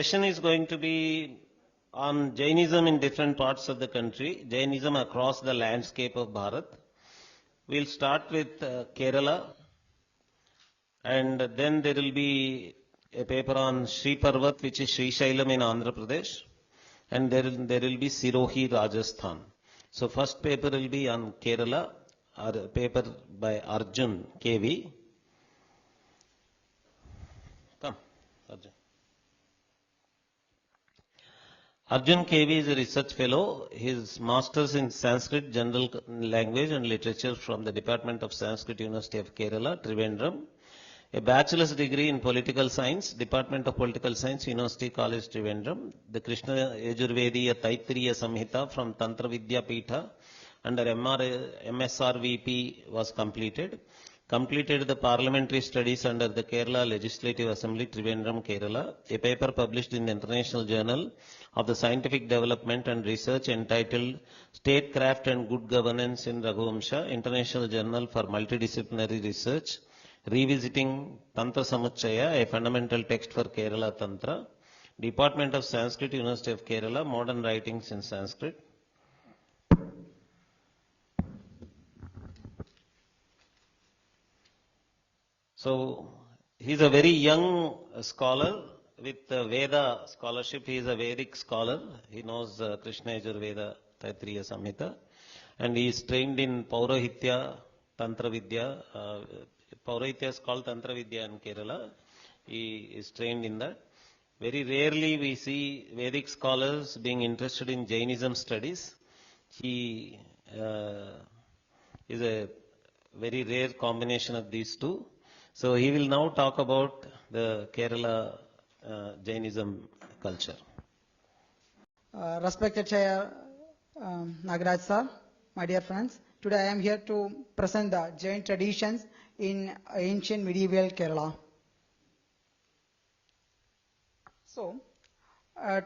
session is going to be on Jainism in different parts of the country, Jainism across the landscape of Bharat. We'll start with Kerala, and then there will be a paper on Sri Parvat, which is Sri Shailam in Andhra Pradesh, and there will be Sirohi, Rajasthan. So first paper will be on Kerala, a paper by Arjun, KV. Come, Arjun. Arjun KV is a research fellow. His master's in Sanskrit, General Language and Literature from the Department of Sanskrit, University of Kerala, Trivandrum. A bachelor's degree in Political Science, Department of Political Science, University College, Trivandrum. The Krishna Yajurvediya Taittiriya Samhita from Tantra Vidya Peetha under MSRVP was completed. Completed the parliamentary studies under the Kerala Legislative Assembly, Trivandrum, Kerala. A paper published in the International Journal of the Scientific Development and Research entitled Statecraft and Good Governance in Raghuvamsha, International Journal for Multidisciplinary Research, revisiting Tantra Samuchaya, a fundamental text for Kerala Tantra, Department of Sanskrit, University of Kerala, Modern Writings in Sanskrit. So, he is a very young scholar with Veda scholarship. He is a Vedic scholar. He knows Krishna Yajurveda Taittiriya Samhita, and he is trained in Paurahitya, Tantra Vidya. Paurahitya is called Tantra Vidya in Kerala. He is trained in that. Very rarely we see Vedic scholars being interested in Jainism studies. He is a very rare combination of these two. So he will now talk about the Kerala Jainism culture. Respected Chair Nagaraj sir, my dear friends, today I am here to present the Jain traditions in ancient medieval Kerala. So,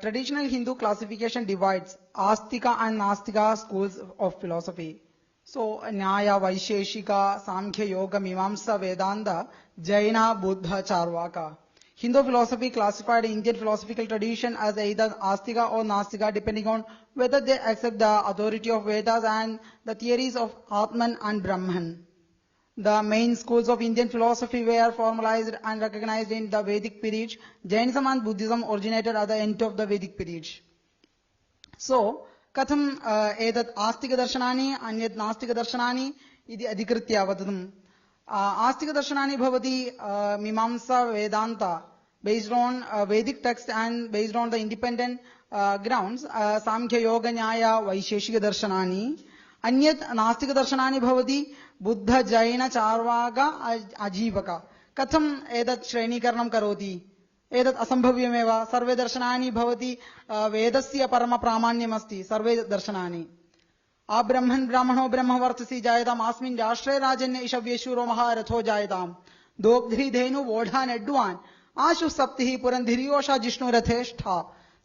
traditional Hindu classification divides Astika and Nastika schools of philosophy. So, Nyaya, Vaisheshika, Samkhya, Yoga, Mimamsa, Vedanta, Jaina, Buddha, Charvaka. Hindu philosophy classified Indian philosophical tradition as either Astika or Nastika depending on whether they accept the authority of Vedas and the theories of Atman and Brahman. The main schools of Indian philosophy were formalized and recognized in the Vedic period. Jainism and Buddhism originated at the end of the Vedic period. So, Katham edat Astika darshanani anyat Nastika darshanani idi adhikritya vadadam. Astika darshanani bhavati Mimamsa Vedanta based on Vedic text and based on the independent grounds Samkhya Yoga Nyaya Vaisheshika darshanani. Anyat Nastika darshanani bhavati Buddha Jaina Charvaka Ajivaka. Katham edat Shrenikaranam karoti. एतत् असंभव्यमेव सर्वे दर्शनानि भवति वेदस्य परम प्रामाण्यमस्ति सर्वे दर्शनानि आब्रह्मन् ब्राह्मणो ब्रह्मवर्चसि जायताम् अस्मिन् राष्ट्रे राजन्य ईशव्यशूरो महारथो जायताम् दोग्ध्री धेनु वोढा नेड्वान् आशु सप्तिः पुरन्धिर्योषा जिष्णुरथेष्ठा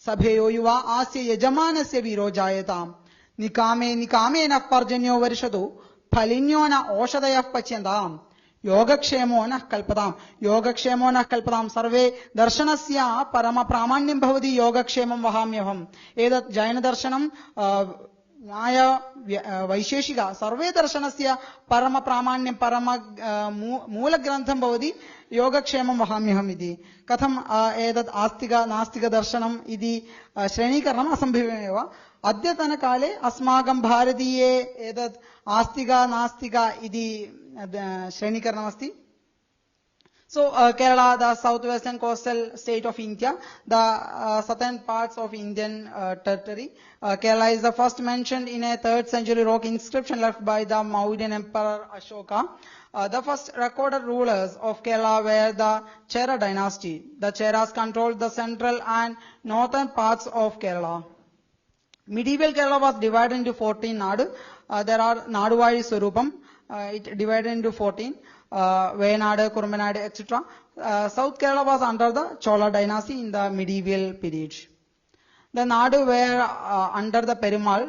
सभेयो युवा आस्य यजमानस्य वीरो जायताम् निकामे निकामे न पर्जन्यो वर्षतु फलिन्यो न औषधयः पच्यन्ताम् योगक्षेमो न कल्पताम् योगक्षेमो न कल्पताम् सर्वे दर्शनस्य परम प्रामाण्यं भवति योगक्षेमं वहाम्यहम् एतत् जैन दर्शनं न्याय वैशेषिक सर्वे दर्शनस्य परम प्रामाण्यं परम मूलग्रन्थं भवति योगक्षेमं वहाम्यहम् इति कथम् एतत् आस्तिक नास्तिक दर्शनम् इति श्रेणीकरणम् असम्भवमेव अद्यतनकाले अस्माकं भारतीये एतत् आस्तिक नास्तिक इति श्रेणीकरणमस्ति. So Kerala, the southwestern coastal state of India, the southern parts of Indian territory. Kerala is the first mentioned in a 3rd century rock inscription left by the Mauryan Emperor Asoka. The first recorded rulers of Kerala were the Chera dynasty. The Cheras controlled the central and northern parts of Kerala. Medieval Kerala was divided into 14 Nadu. There are Naduvari Swarupam. It divided into 14. Wayanadu, Kurmanadu, etc. South Kerala was under the Chola dynasty in the medieval period. The Nadu were under the Perumal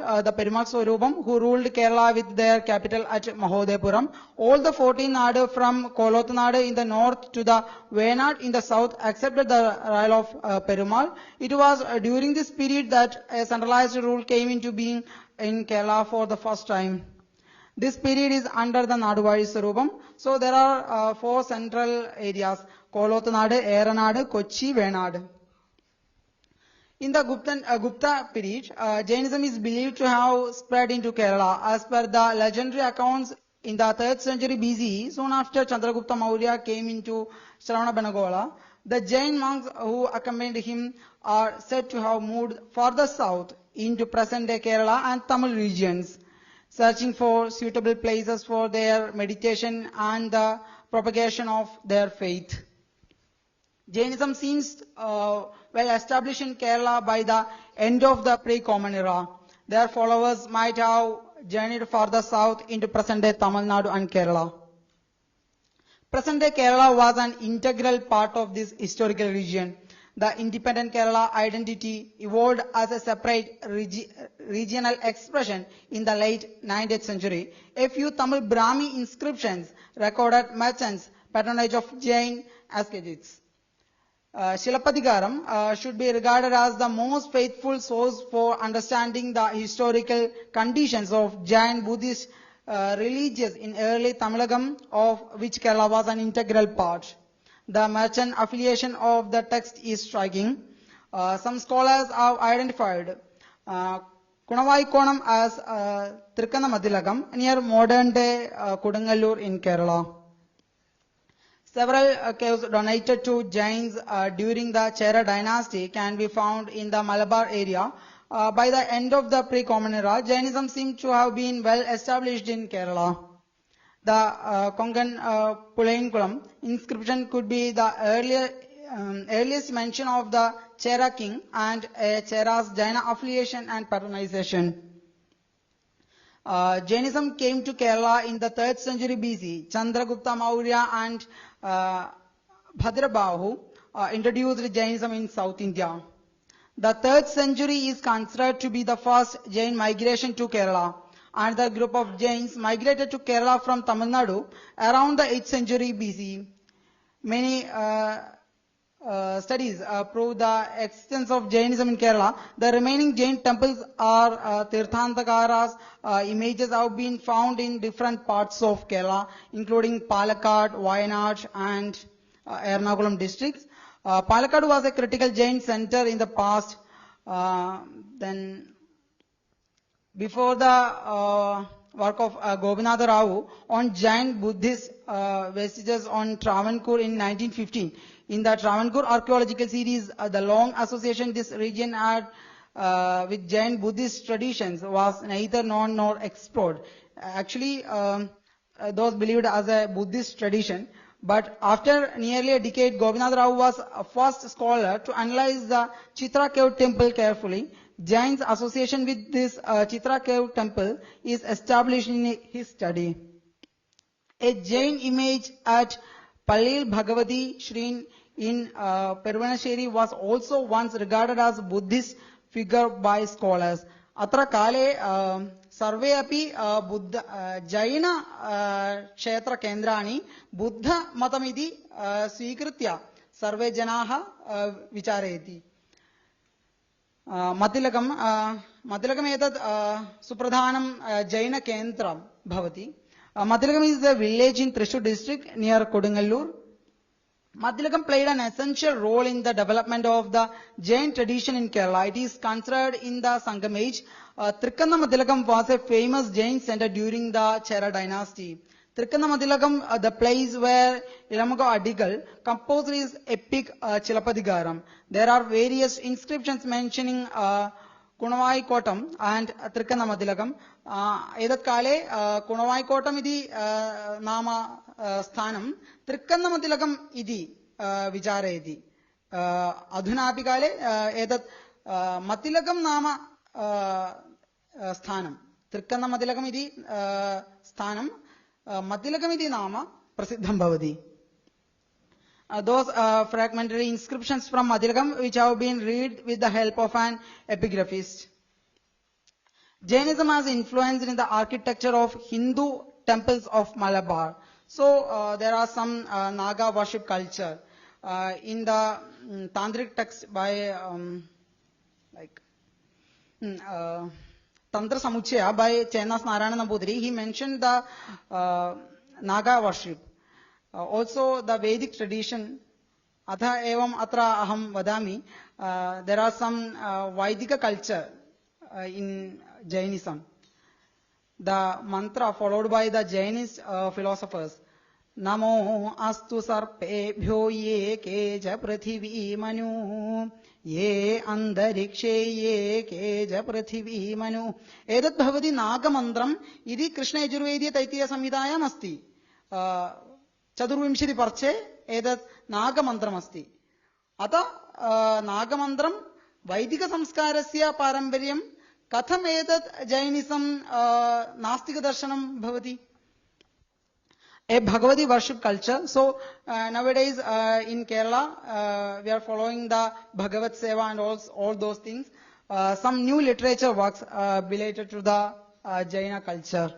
Swarupam, who ruled Kerala with their capital at Mahodepuram. All the 14 Nadu from Kolottanadu in the north to the Wayanad in the south accepted the rule of Perumal. It was during this period that a centralized rule came into being in Kerala for the first time. This period is under the Naduvadi Swarupam. So there are 4 central areas: Kolottanadu, Eranadu, Kochi, Wayanad. In the Gupta period, Jainism is believed to have spread into Kerala. As per the legendary accounts, in the 3rd century BCE, soon after Chandragupta Maurya came into Shravanabelagola, the Jain monks who accompanied him are said to have moved further south into present-day Kerala and Tamil regions, searching for suitable places for their meditation and the propagation of their faith. Jainism seems well established in Kerala by the end of the pre-common era. Their followers might have journeyed further south into present-day Tamil Nadu and Kerala. Present-day Kerala was an integral part of this historical region. The independent Kerala identity evolved as a separate regional expression in the late 19th century. A few Tamil Brahmi inscriptions recorded merchants' patronage of Jain ascetics. Silappadikaram should be regarded as the most faithful source for understanding the historical conditions of Jain Buddhist religions in early Tamilagam, of which Kerala was an integral part. The merchant affiliation of the text is striking. Some scholars have identified Kunavaikonam as Trikanamadilagam near modern-day Kodungalur in Kerala. Several caves donated to Jains during the Chera dynasty can be found in the Malabar area. By the end of the pre-common era, Jainism seemed to have been well established in Kerala. The Konkan Pulainkulam inscription could be the earliest mention of the Chera king and a Chera's Jaina affiliation and patronization. Jainism came to Kerala in the 3rd century BC. Chandragupta Maurya and Bhadrabahu introduced Jainism in South India. The 3rd century is considered to be the first Jain migration to Kerala. Another group of Jains migrated to Kerala from Tamil Nadu around the 8th century BC. Many studies prove the existence of Jainism in Kerala. The remaining Jain temples are Tirthantakaras. Images have been found in different parts of Kerala, including Palakkad, Wayanad and Ernakulam districts. Palakkad was a critical Jain center in the past. Then, before the work of Gopinatha Rao on Jain Buddhist vestiges on Travancore in 1915. In the Travancore archaeological series, the long association this region had with Jain Buddhist traditions was neither known nor explored. Actually, those believed as a Buddhist tradition. But after nearly a decade, Gopinath Rao was a first scholar to analyze the Chitra cave temple carefully. Jain's association with this Chitra cave temple is established in his study. A Jain image at Pallil Bhagavati Shrine in Pervanasheri was also once regarded as a Buddhist figure by scholars. Atra kale सर्वे अपि बुद्ध जैन क्षेत्र केन्द्राणि बुद्ध मतमिति स्वीकृत्य सर्वे जनाः विचारयति. मतिलकम् एतत् सुप्रधानं जैन केन्द्रं भवति. Matilakam is a village in Thrissur district near Kodungalur. Matilakam played an essential role in the development of the Jain tradition in Kerala. It is considered in the Sangam age. Matilakam was a famous Jain center during the Chera dynasty. Matilakam, the place where Ilamago Adigal composed his epic Silappadikaram. There are various inscriptions mentioning Kunavai Kotam and Matilakam. Edat kale Kunavai Kotam idi nama sthanam Matilakam idi vicharayati. Adhuna api kale edat Matilakam nama sthanam Matilakam idi sthanam Matilakam idi nama prasiddham bhavati. those fragmentary inscriptions from Madhuragam which have been read with the help of an epigraphist. Jainism has influenced in the architecture of Hindu temples of Malabar. So there are some Naga worship culture in the Tantric text by Tantra Samuchaya by Chenas Narayana Nambudiri. He mentioned the Naga worship. Also the Vedic tradition. Atha evam atra aham vadami. There are some Vaidika culture in Jainism. The mantra followed by the Jainist philosophers. Namo astu sarpebhyo ye keja prithivi manu ye andarikshe ye keja prithivi manu. Edat bhavati nagamantram idi Krishna Yajurvediya Taitiya Samhidayam asti. Chadurvimshati parche edat nagamantram asti. Ata nagamantram Vaidika samskarasya parambaryam katham etat Jainism nastika darshanam bhavati. A Bhagavati worship culture. So nowadays in Kerala we are following the Bhagavat Seva and all those things. Some new literature works related to the Jaina culture.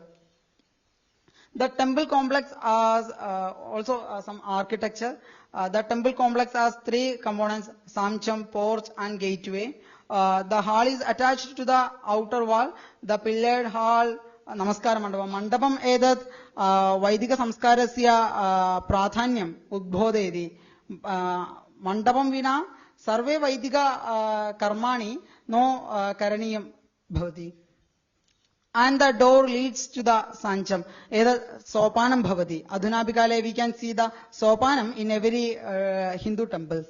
The temple complex has also some architecture. The temple complex has three components: samcham, porch and gateway. The hall is attached to the outer wall. The pillared hall, Namaskara Mandapam. Mandapam edat Vaidika Samskarasya Prathanyam Udbodhedi. Mandapam vina sarve Vaidika Karmani no Karaniyam Bhavati. And the door leads to the Sancham. Edat Sopanam Bhavati. Adhunabhikale we can see the Sopanam in every Hindu temples.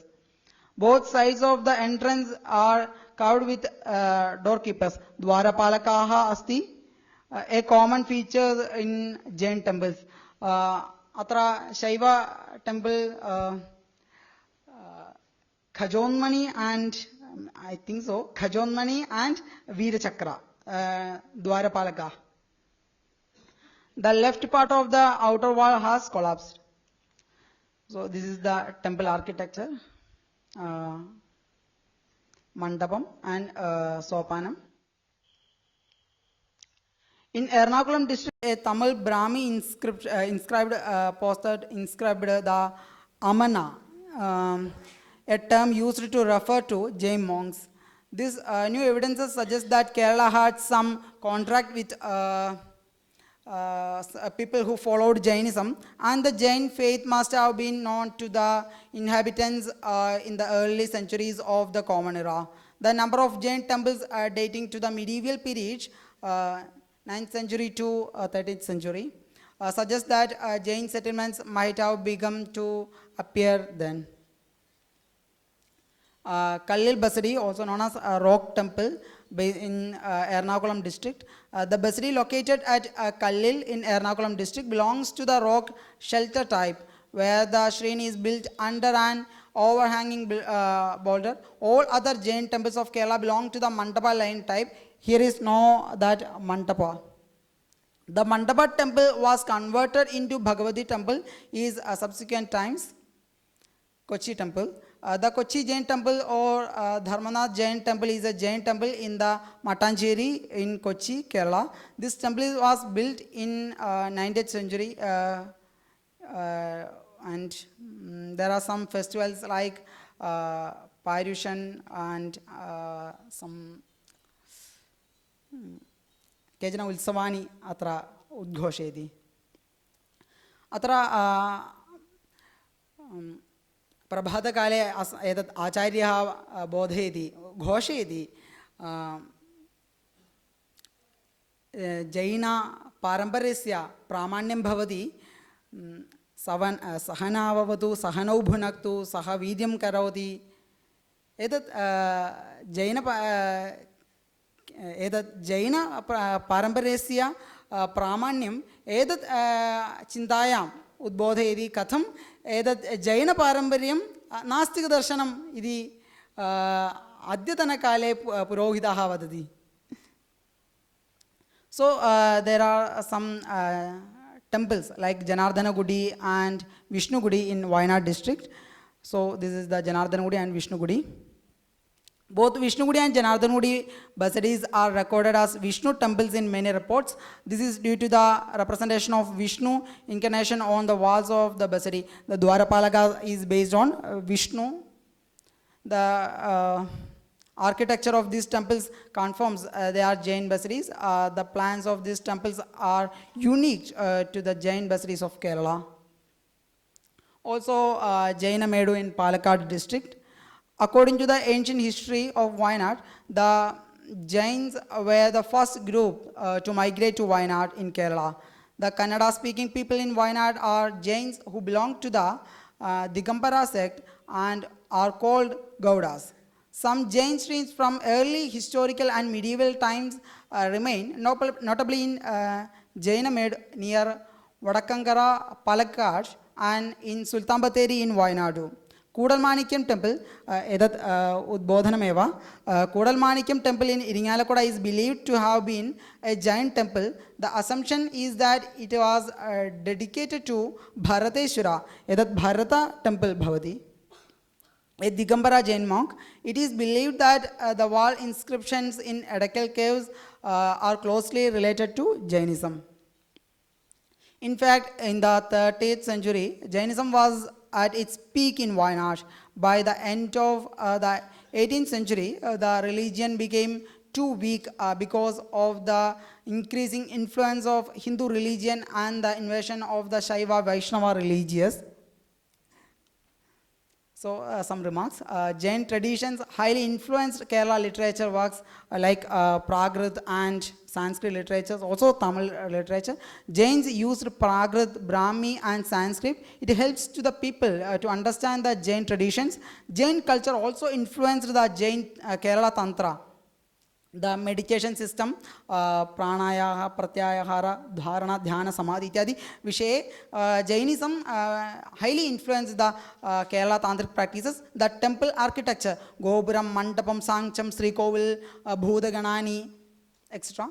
Both sides of the entrance are covered with doorkeepers. Dwarapalakaha asti, a common feature in Jain temples. Atra Shaiva temple, Khajonmani and I think so, Khajonmani and Veerachakra, Dwarapalaka. The left part of the outer wall has collapsed. So this is the temple architecture. Mandapam and Sopanam. In Ernakulam district, a Tamil Brahmi inscribed the Amana, a term used to refer to Jain monks. This new evidences suggest that Kerala had some contract with people who followed Jainism, and the Jain faith must have been known to the inhabitants in the early centuries of the Common Era. The number of Jain temples dating to the medieval period, 9th century to 13th century, suggests that Jain settlements might have begun to appear then. Kallil Basri, also known as Rock Temple, in Ernakulam district. The Basri located at Kallil in Ernakulam district belongs to the rock shelter type, where the shrine is built under an overhanging boulder. All other Jain temples of Kerala belong to the Mandapa line type. Here is no that Mandapa. The Mandapa temple was converted into Bhagavati temple in subsequent times. Kochi temple. The Kochi Jain temple or Dharmanath Jain temple is a Jain temple in the Mattancherry in Kochi, Kerala. This temple was built in 19th century and there are some festivals like Pyrushan and some Kejana Ulsavani atra Udghoshedi. Atra Prabhatakale etat Acharya bodhedi, Ghoshedi, Jaina Paramparasya Pramanyam Bhavati, Sahanavavatu, Sahanau Bhunaktu, Sahavidyam Karoti, etat Jaina Paramparasya Pramanyam, etat Chintayam. Udbodhedi Katham edat Jaina Parambaryam Nastika Darshanam idi Adyatana Kale Purohidaha Vadati. So there are some temples like Janardana Gudi and Vishnu Gudi in Wayanad district. So this is the Janardhanagudi and Vishnugudi. Both Vishnugudi and Janardhanagudi basaris are recorded as Vishnu temples in many reports. This is due to the representation of Vishnu incarnation on the walls of the basari. The Dwarapalaka is based on Vishnu. The architecture of these temples confirms they are Jain basaris. The plans of these temples are unique to the Jain basaris of Kerala. Also, Jaina Medu in Palakkad district. According to the ancient history of Wayanad, the Jains were the first group to migrate to Wayanad in Kerala. The Kannada-speaking people in Wayanad are Jains who belong to the Digambara sect and are called Gaudas. Some Jain streams from early historical and medieval times remain, notably in Jaina Med near Vadakankara, Palakkad, and in Sultan Batheri in Wayanadu. Kudalmanikyam temple, edat udbodhanameva, Kudalmanikyam temple in Iringalakkoda is believed to have been a giant temple. The assumption is that it was dedicated to Bharateshwara, edat Bharata temple bhavati. A Digambara Jain monk. It is believed that the wall inscriptions in Edakal caves are closely related to Jainism. In fact, in the 30th century, Jainism was at its peak in Wayanad. By the end of the 18th century, the religion became too weak because of the increasing influence of Hindu religion and the invasion of the Shaiva Vaishnava religions. So, some remarks. Jain traditions highly influenced Kerala literature works like Prakrit and Sanskrit literatures, also Tamil literature. Jains used Prakrit, Brahmi and Sanskrit. It helps to the people to understand the Jain traditions. Jain culture also influenced the Jain Kerala Tantra. The meditation system, pranaya, pratyahara, dharana, dhyana, samadhi, ityadi vishaye, Jainism highly influenced the Kerala tantric practices. The temple architecture, Gopuram, Mandapam, Sankcham, Sri Kovil, Bhudaganani, etc.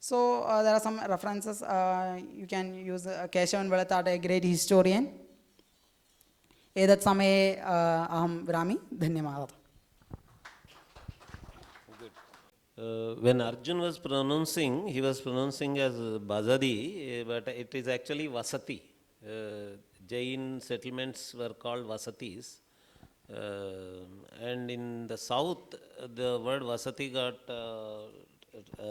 So there are some references. You can use Keshavan Velatata, a great historian. Edat samaye aham virami. Dhanyawad. When Arjun was pronouncing, he was pronouncing as Bazadi, but it is actually Vasati. Jain settlements were called Vasatis. And in the south, the word Vasati got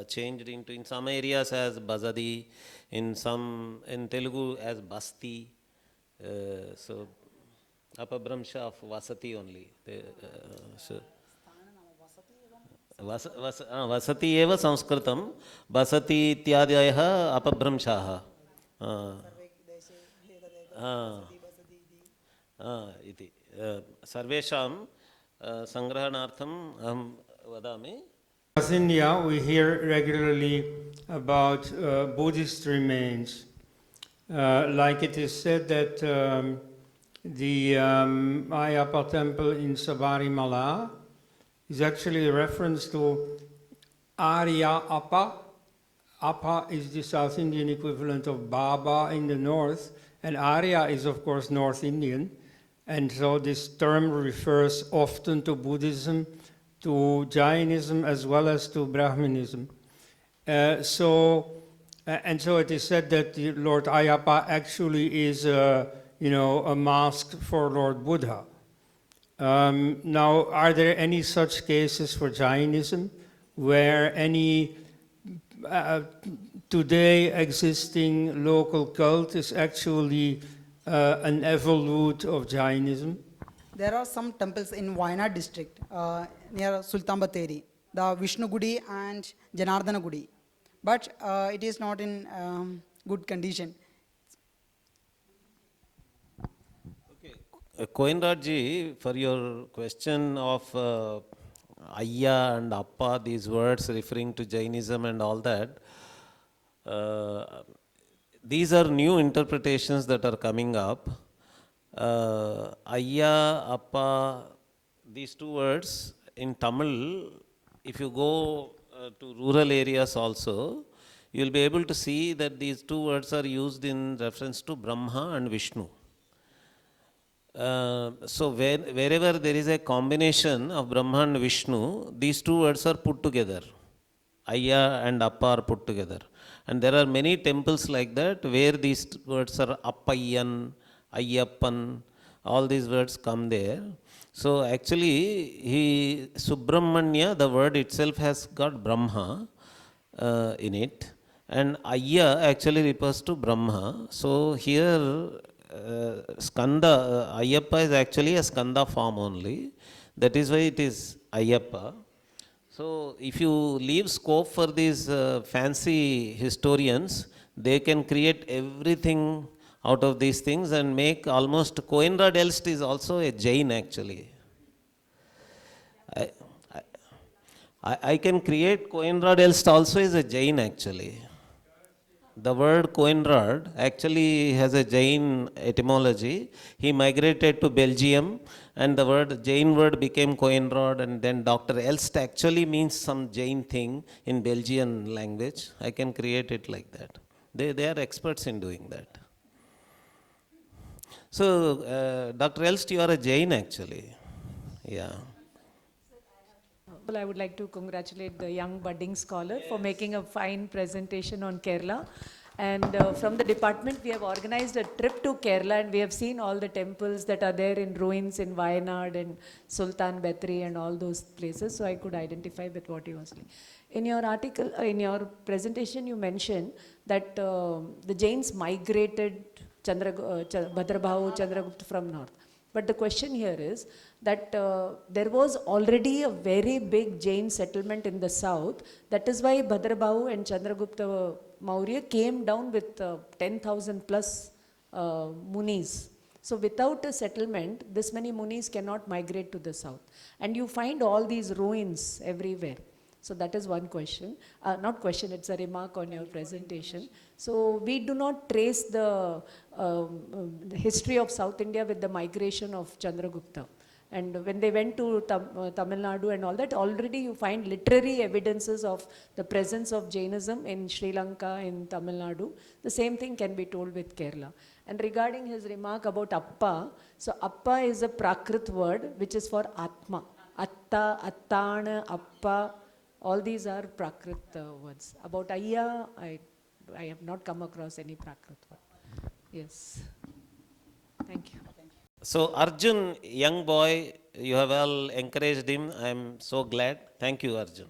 changed into, in some areas as Bazadi, in Telugu as Basti. So, Apabramsha of Vasati only. So, वसति एव संस्कृतं वसति इत्यादयः अपभ्रंशाः इति सर्वेषां संग्रहणार्थम् अहं वदामि. In India, we hear regularly about Buddhist remains. Like it is said that the Ayappa temple in Sabarimala is actually a reference to Arya Appa. Appa is the South Indian equivalent of Baba in the north, and Arya is of course North Indian. And so this term refers often to Buddhism, to Jainism, as well as to Brahmanism. So it is said that Lord Ayappa actually is a mask for Lord Buddha. Now, are there any such cases for Jainism where any today existing local cult is actually an evolute of Jainism? There are some temples in Wayanad district near Sultan Batheri, the Vishnu Gudi and Janardana Gudi, but it is not in good condition. Koinradji, for your question of Ayya and Appa, these words referring to Jainism and all that, these are new interpretations that are coming up. Ayya, Appa, these two words in Tamil, if you go to rural areas also, you will be able to see that these two words are used in reference to Brahma and Vishnu. So wherever there is a combination of Brahma and Vishnu, these two words are put together. Ayya and Appa are put together. And there are many temples like that where these words are Appayyan, Ayyappan, all these words come there. So actually, Subramanya, the word itself has got Brahma in it. And Ayya actually refers to Brahma. So here, Skanda, Ayyappa is actually a Skanda form only. That is why it is Ayyappa. So if you leave scope for these fancy historians, they can create everything out of these things and make almost Coenrad Elst is also a Jain actually. I, I can create Coenrad Elst also is a Jain actually. The word Coenrad actually has a Jain etymology. He migrated to Belgium and the word Jain word became Coenrad, and then Dr. Elst actually means some Jain thing in Belgian language. I can create it like that. They are experts in doing that. So, Dr. Elst, you are a Jain actually. Yeah. Well, I would like to congratulate the young budding scholar for making a fine presentation on Kerala. And from the department, we have organized a trip to Kerala and we have seen all the temples that are there in ruins in Wayanad and Sultan Betri and all those places. So I could identify with what you were saying. In your article, in your presentation, you mentioned that the Jains migrated Bhadrabahu, Chandragupta from north. But the question here is that there was already a very big Jain settlement in the south. That is why Bhadrabahu and Chandragupta Maurya came down with 10,000 plus munis. So without a settlement, this many munis cannot migrate to the south. And you find all these ruins everywhere. So that is one question. Not question, it's a remark on your presentation. So we do not trace the history of South India with the migration of Chandragupta. And when they went to Tamil Nadu and all that, already you find literary evidences of the presence of Jainism in Sri Lanka, in Tamil Nadu. The same thing can be told with Kerala. And regarding his remark about Appa, so Appa is a Prakrit word which is for Atma. Atta, Attana, Appa, all these are Prakrit words. About Ayya, I have not come across any Prakrit word. Yes. Thank you. So Arjun, young boy, you have all encouraged him. I am so glad. Thank you, Arjun.